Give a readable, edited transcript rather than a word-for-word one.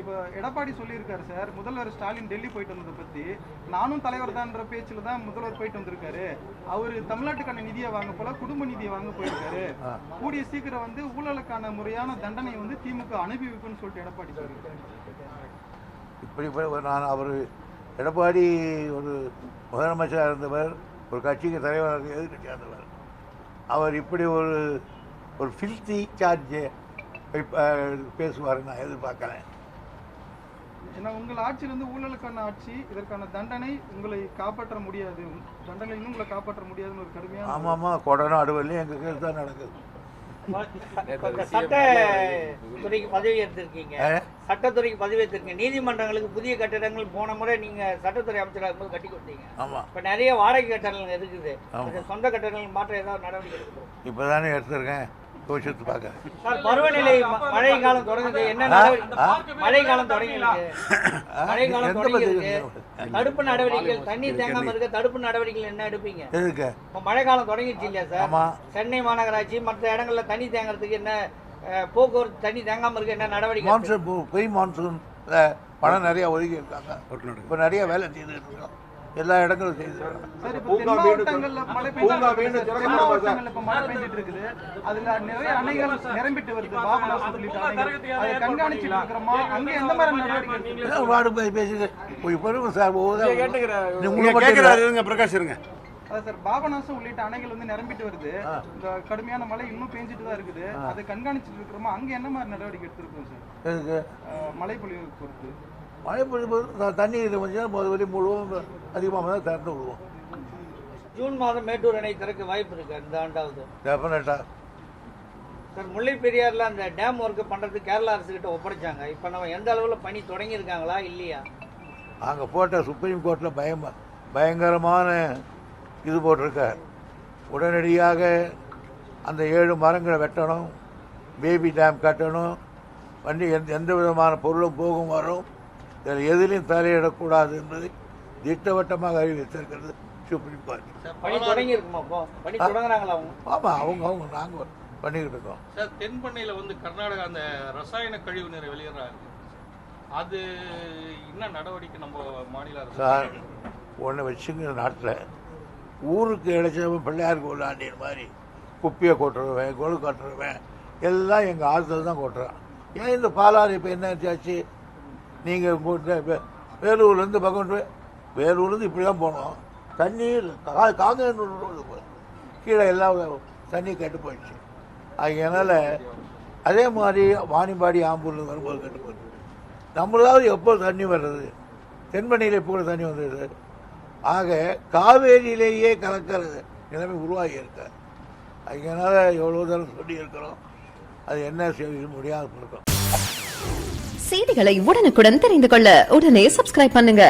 இப்போ எடப்பாடி சொல்லியிருக்காரு சார், முதல்வர் ஸ்டாலின் டெல்லி போயிட்டு வந்ததை பற்றி, நானும் தலைவர் தான்ற பேச்சில் தான் முதல்வர் போயிட்டு வந்திருக்காரு. அவர் தமிழ்நாட்டுக்கான நிதியை வாங்க போல குடும்ப நிதியை வாங்க போயிருக்காரு. கூடிய சீக்கிரம் வந்து ஊழலுக்கான முறையான தண்டனை வந்து திமுக அனுபவிக்கும்னு சொல்லிட்டு எடப்பாடி சொல்லியிருக்காரு. இப்படி நான் அவர் எடப்பாடி ஒரு முதலமைச்சராக இருந்தவர், ஒரு கட்சிக்கு தலைவராக எதிர்கட்சியாக இருந்தவர். அவர் இப்படி ஒரு ஃபில்த்தி சார்ஜ் பேசுவார் நான் எதிர்பார்க்கிறேன். ஏன்னா உங்கள் ஆட்சியிலிருந்து ஊழலுக்கான ஆட்சி, இதற்கான தண்டனை உங்களை காப்பாற்ற முடியாது, தண்டனையிலும் உங்களை காப்பாற்ற முடியாதுன்னு ஒரு கடுமையான. ஆமாம்மா, கொடனும் அடுவல்லையும் எங்கள் கேள்வி தான் நடக்குது. சட்டத்துறைக்கு பதவி எடுத்திருக்கீங்க, சட்டத்துறைக்கு பதவி எடுத்திருக்கீங்க. நீதிமன்றங்களுக்கு புதிய கட்டிடங்கள் போன முறை நீங்க சட்டத்துறை அமைச்சராக இருக்கும்போது கட்டி கொடுத்தீங்க. ஆமா, இப்ப நிறைய வாடகை கட்டடங்கள் இருக்குது. சொந்த கட்டடங்கள் மாற்ற ஏதாவது நடவடிக்கை எடுக்கணும்? இப்பதானே எடுத்திருக்கேன், யோசித்து பார்க்க. சார், பருவநிலை மழை காலம் தொடங்குது, என்ன மழை காலம் தொடங்கியிருக்கு, மழை காலம் தொடங்கியிருக்கு. தடுப்பு நடவடிக்கைகள், தண்ணீர் தேங்காம இருக்க தடுப்பு நடவடிக்கைகள் என்ன எடுப்பீங்க? இப்போ மழை காலம் தொடங்கிடுச்சு இல்லையா சார்? சென்னை மாநகராட்சி மற்ற இடங்கள்ல தண்ணி தேங்கிறதுக்கு என்ன, போக்குவரத்து தண்ணி தேங்காம இருக்க என்ன நடவடிக்கை? மான்சூன் பணம் நிறைய ஒதுக்கி இருக்காங்க, இப்போ நிறைய வேலை செய்துட்டு இருக்கோம், எல்லா இடங்களும் செய்திருக்காங்க. பாபநாசம் உள்ளிட்ட அணைகள் வந்து நிரம்பிட்டு வருது, இந்த கடுமையான மழை இன்னும் பெஞ்சிட்டு தான் இருக்குது, அதை கண்காணிச்சுட்டு இருக்கிறோமா? அங்க என்ன மாதிரி நடவடிக்கை எடுத்திருக்கோம் சார்? மழை பொழிவு பொறுத்து மழை பொழிவு தண்ணி முதல் முழுவதும் அதிகமாக தான் திறந்து விடுவோம். ஜூன் மாதம் மேட்டூர் அணை திறக்க வாய்ப்பு இருக்கு இந்த ஆண்டாவது? டெஃபினட்டா சார். முல்லை பெரியாறுல அந்த டேம் ஒர்க் பண்றதுக்கு கேரளா அரசு கிட்ட ஒப்படைச்சாங்க. இப்போ நம்ம எந்த அளவில் பணி தொடங்கி இருக்காங்களா இல்லையா? அங்கே போட்ட சுப்ரீம் கோர்ட்டில் பயங்கரமான இது போட்டிருக்கார். உடனடியாக அந்த 7 மரங்களை வெட்டணும், பேபி டேம் கட்டணும், வண்டி எந்த விதமான பொருளும் போகும் வரும், இதில் எதிலையும் தலையிடக்கூடாது என்பதை திட்டவட்டமாக அறிவித்திருக்கிறது சுப்ரீம் கோர்ட். பணி தொடங்கி இருக்குமா? பணி தொடங்குறாங்களா அவங்க? ஆமாம், அவங்க நாங்கள் பண்ணிக்கிட்டு இருக்கோம் சார். தென்பண்ணையில் வந்து கர்நாடகா அந்த ரசாயன கழிவு நீரை வெளியிடுறாங்க, அது என்ன நடவடிக்கை நம்ம மாநில அரசு? சார், ஒன்று வச்சுங்கிற நாட்டில் ஊருக்கு இடைச்சவன் பிள்ளையாருக்கு உள்ளாண்டின் மாதிரி குப்பியை கொட்டுறவன், கொழு கொட்டுறவன் எல்லாம் எங்கள் ஆற்றுல தான் கொட்டுறான். ஏன் இந்த பாலாறு இப்போ என்ன ஆச்சு? நீங்கள் வேலூர்லேருந்து பக்கம் வேலூர்லேருந்து இப்படி தான் போனோம், தண்ணீர் காங்கேயனூர் கீழே எல்லாம் தண்ணி கெட்டு போயிடுச்சு. அதனால் அதே மாதிரி வாணிபாடி ஆம்பூரில் வரும்போது கெட்டு போயிடுச்சு. நம்மளாவது எப்போ தண்ணி வர்றது? தென்பண்ணையில் எப்போ தண்ணி வந்துடுது? ஆக காவேரியிலேயே கலக்கிற நிலைமை உருவாகி இருக்க. அதனால் எவ்வளோ தூரம் சொல்லி இருக்கிறோம், அது என்ன செய்ய முடியாது இருக்கும். செய்திகளை உடனுக்குடன் தெரிந்து கொள்ள உடனே சப்ஸ்கிரைப் பண்ணுங்க.